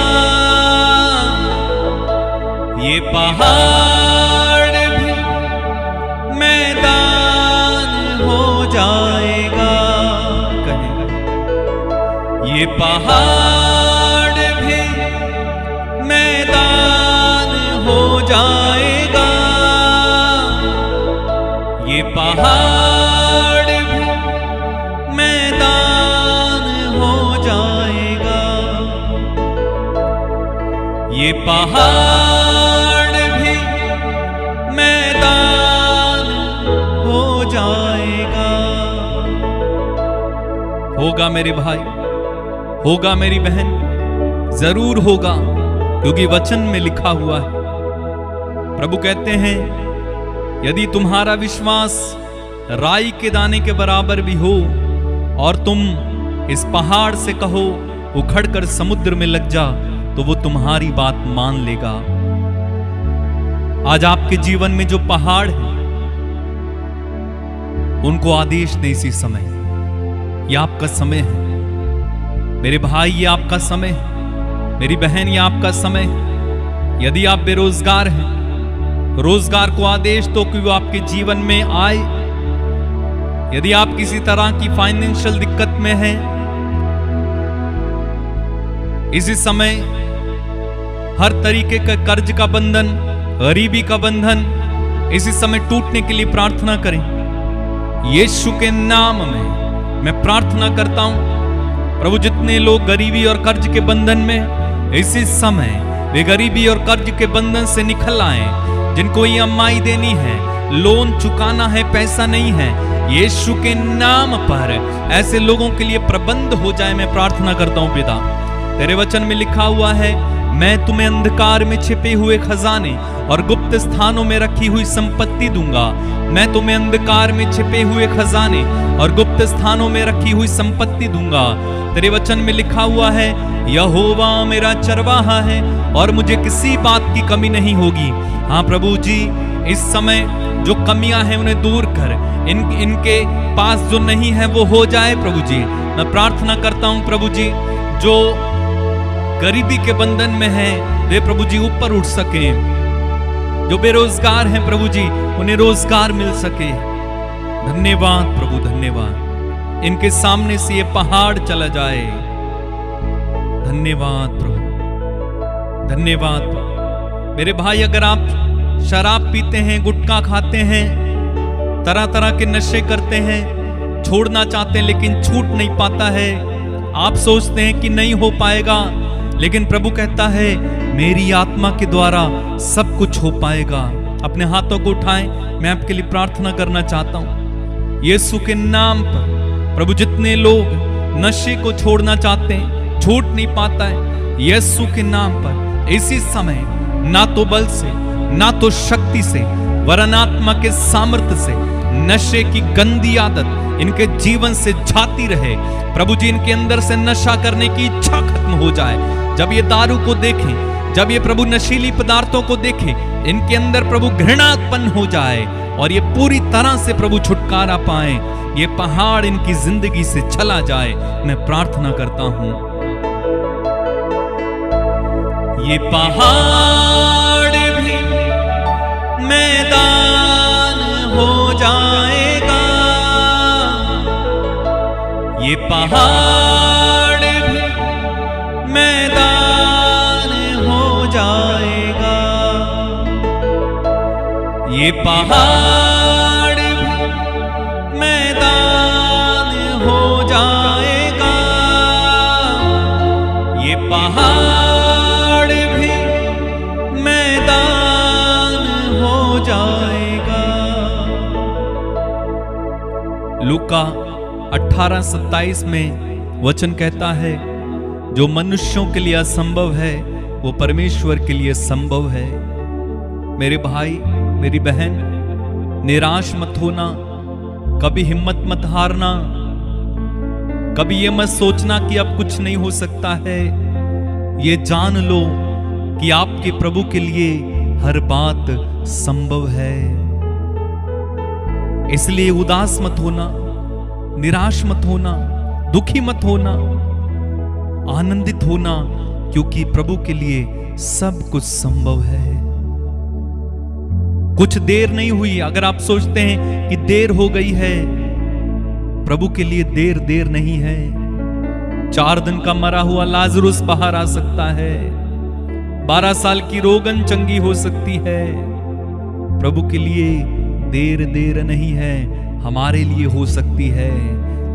ये पहाड़ भी मैदान हो जाएगा। ये पहाड़ भी मैदान हो जाएगा, ये पहाड़ भी मैदान हो जाएगा, ये पहाड़ भी मैदान हो जाएगा। होगा मेरे भाई, होगा मेरी बहन, जरूर होगा, क्योंकि वचन में लिखा हुआ है। प्रभु कहते हैं यदि तुम्हारा विश्वास राई के दाने के बराबर भी हो और तुम इस पहाड़ से कहो उखड़कर समुद्र में लग जा, तो वो तुम्हारी बात मान लेगा। आज आपके जीवन में जो पहाड़ हैं उनको आदेश दे इसी समय। ये आपका समय है मेरे भाई, ये आपका समय है मेरी बहन, ये आपका समय है। यदि आप बेरोजगार हैं, रोजगार को आदेश दो कि वो आपके जीवन में आए। यदि आप किसी तरह की फाइनेंशियल दिक्कत में हैं, इसी समय हर तरीके का कर्ज का बंधन, गरीबी का बंधन इसी समय टूटने के लिए प्रार्थना करें। यीशु के नाम में मैं प्रार्थना करता हूं, प्रभु जितने लोग गरीबी और कर्ज के बंधन में इसी समय वे गरीबी और कर्ज के बंधन से निकल आए। जिनको ईएमआई देनी है, लोन चुकाना है, पैसा नहीं है, यीशु के नाम पर ऐसे लोगों के लिए प्रबंध हो जाए। मैं प्रार्थना करता हूं पिता, तेरे वचन में लिखा हुआ है मैं तुम्हें अंधकार में छिपे हुए खजाने और गुप्त स्थानों में रखी हुई संपत्ति दूंगा। मैं तुम्हें अंधकार में छिपे हुए खजाने और गुप्त स्थानों में रखी हुई संपत्ति दूंगा। तेरे वचन में लिखा हुआ है यहोवा मेरा चरवाहा है और मुझे किसी बात की कमी नहीं होगी। हाँ प्रभु जी, इस समय जो कमियां हैं उन्हें दूर कर, इनके पास जो नहीं है वो हो जाए। प्रभु जी मैं प्रार्थना करता हूं प्रभु जी, जो गरीबी के बंधन में है वे प्रभु जी ऊपर उठ सके, जो बेरोजगार हैं प्रभु जी उन्हें रोजगार मिल सके। धन्यवाद प्रभु, धन्यवाद। इनके सामने से ये पहाड़ चला जाए। धन्यवाद प्रभु, धन्यवाद प्रभु। मेरे भाई, अगर आप शराब पीते हैं, गुटखा खाते हैं, तरह तरह के नशे करते हैं, छोड़ना चाहते हैं लेकिन छूट नहीं पाता है। आप सोचते हैं कि नहीं हो पाएगा, लेकिन प्रभु कहता है मेरी आत्मा के द्वारा सब कुछ हो पाएगा। अपने हाथों को उठाएं, मैं आपके लिए प्रार्थना करना चाहता हूं। यीशु के नाम पर प्रभु, जितने लोग नशे को छोड़ना चाहते हैं, छूट नहीं पाता है, यीशु के नाम पर इसी समय ना तो बल से, ना तो शक्ति से, वरन आत्मा के सामर्थ्य से नशे की गंदी आदत इनके जीवन से जाती रहे। प्रभु जी, इनके अंदर से नशा करने की इच्छा खत्म हो जाए। जब ये दारू को देखें, जब ये प्रभु नशीली पदार्थों को देखें, इनके अंदर प्रभु घृणा उत्पन्न हो जाए और ये पूरी तरह से प्रभु छुटकारा पाए, ये पहाड़ इनकी जिंदगी से चला जाए। मैं प्रार्थना करता हूं, ये पहाड़ भी मैदान हो जाएगा, ये पहाड़ भी मैदान हो जाएगा, ये पहाड़ भी मैदान हो जाएगा, ये पहाड़ भी मैदान हो जाएगा। लूका 18:27 में वचन कहता है, जो मनुष्यों के लिए असंभव है वो परमेश्वर के लिए संभव है। मेरे भाई, मेरी बहन, निराश मत होना, कभी हिम्मत मत हारना, कभी ये मत सोचना कि अब कुछ नहीं हो सकता है। ये जान लो कि आपके प्रभु के लिए हर बात संभव है। इसलिए उदास मत होना, निराश मत होना, दुखी मत होना, आनंदित होना, क्योंकि प्रभु के लिए सब कुछ संभव है। कुछ देर नहीं हुई। अगर आप सोचते हैं कि देर हो गई है, प्रभु के लिए देर नहीं है। 4 दिन का मरा हुआ लाजरुस बाहर आ सकता है, 12 साल की रोगन चंगी हो सकती है। प्रभु के लिए देर नहीं है, हमारे लिए हो सकती है,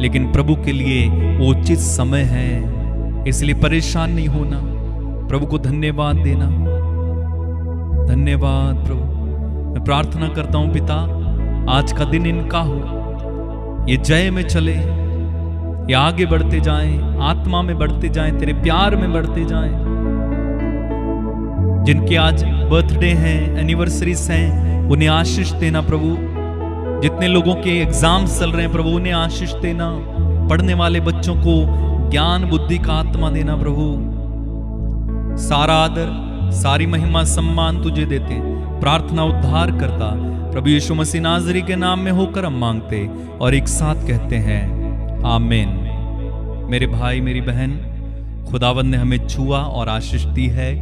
लेकिन प्रभु के लिए उचित समय है। इसलिए परेशान नहीं होना, प्रभु को धन्यवाद देना। धन्यवाद प्रभु। मैं प्रार्थना करता हूं पिता, आज का दिन इनका हो, ये जय में चले, ये आगे बढ़ते जाएं, आत्मा में बढ़ते जाएं, तेरे प्यार में बढ़ते जाएं। जिनके आज बर्थडे हैं, एनिवर्सरीज हैं, उन्हें आशीष देना प्रभु। जितने लोगों के एग्जाम्स चल रहे हैं प्रभु, उन्हें आशीष देना। पढ़ने वाले बच्चों को ज्ञान बुद्धि का आत्मा देना प्रभु। सारा आदर, सारी महिमा, सम्मान तुझे देते, प्रार्थना उद्धार करता प्रभु यीशु मसीह नाज़री के नाम में होकर हम मांगते और एक साथ कहते हैं आमीन। मेरे भाई, मेरी बहन, खुदावंद ने हमें छुआ और आशीष दी है,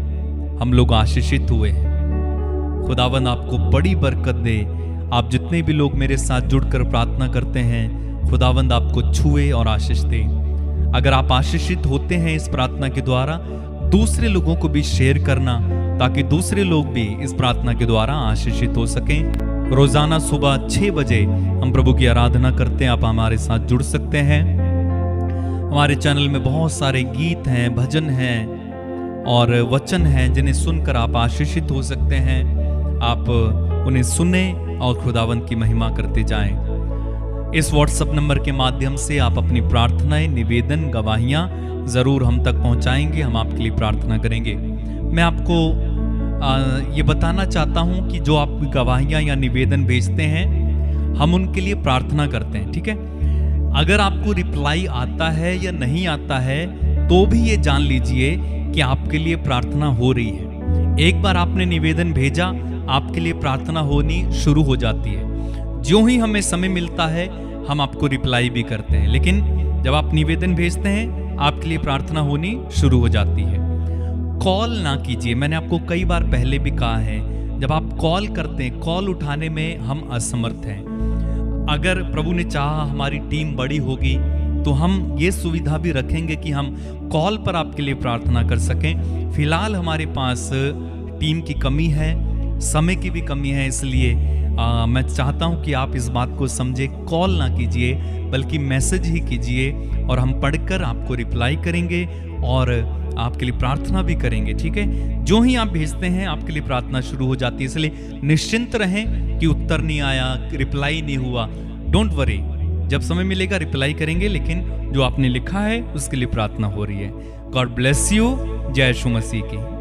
हम लोग आशीषित हुए हैं। खुदावंद आपको बड़ी बरकत दे। आप जितने भी लोग मेरे साथ जुड़कर प्रार्थना करते हैं, खुदावंद आपको छुए और आशीष दे। अगर आप आशीषित होते हैं इस प्रार्थना के द्वारा, दूसरे लोगों को भी शेयर करना, ताकि दूसरे लोग भी इस प्रार्थना के द्वारा आशीषित हो सकें। रोजाना सुबह 6 बजे हम प्रभु की आराधना करते हैं। आप हमारे साथ जुड़ सकते हैं। हमारे चैनल में बहुत सारे गीत हैं, भजन हैं और वचन हैं, जिन्हें सुनकर आप आशीषित हो सकते हैं। आप उन्हें सुने और खुदावंद की महिमा करते जाएं। इस व्हाट्सएप नंबर के माध्यम से आप अपनी प्रार्थनाएं, निवेदन, गवाहियां जरूर हम तक पहुंचाएंगे। हम आपके लिए प्रार्थना करेंगे। मैं आपको ये बताना चाहता हूं कि जो आप गवाहियां या निवेदन भेजते हैं, हम उनके लिए प्रार्थना करते हैं, ठीक है। अगर आपको रिप्लाई आता है या नहीं आता है, तो भी ये जान लीजिए कि आपके लिए प्रार्थना हो रही है। एक बार आपने निवेदन भेजा, आपके लिए प्रार्थना होनी शुरू हो जाती है। जो ही हमें समय मिलता है, हम आपको रिप्लाई भी करते हैं, लेकिन जब आप निवेदन भेजते हैं, आपके लिए प्रार्थना होनी शुरू हो जाती है। कॉल ना कीजिए। मैंने आपको कई बार पहले भी कहा है, जब आप कॉल करते हैं, कॉल उठाने में हम असमर्थ हैं। अगर प्रभु ने चाहा हमारी टीम बड़ी होगी, तो हम ये सुविधा भी रखेंगे कि हम कॉल पर आपके लिए प्रार्थना कर सकें। फिलहाल हमारे पास टीम की कमी है, समय की भी कमी है, इसलिए मैं चाहता हूं कि आप इस बात को समझे। कॉल ना कीजिए बल्कि मैसेज ही कीजिए और हम पढ़कर आपको रिप्लाई करेंगे और आपके लिए प्रार्थना भी करेंगे, ठीक है। जो ही आप भेजते हैं आपके लिए प्रार्थना शुरू हो जाती है, इसलिए निश्चिंत रहें कि उत्तर नहीं आया, रिप्लाई नहीं हुआ, डोंट वरी, जब समय मिलेगा रिप्लाई करेंगे, लेकिन जो आपने लिखा है उसके लिए प्रार्थना हो रही है। God bless you. जय यीशु मसीह की।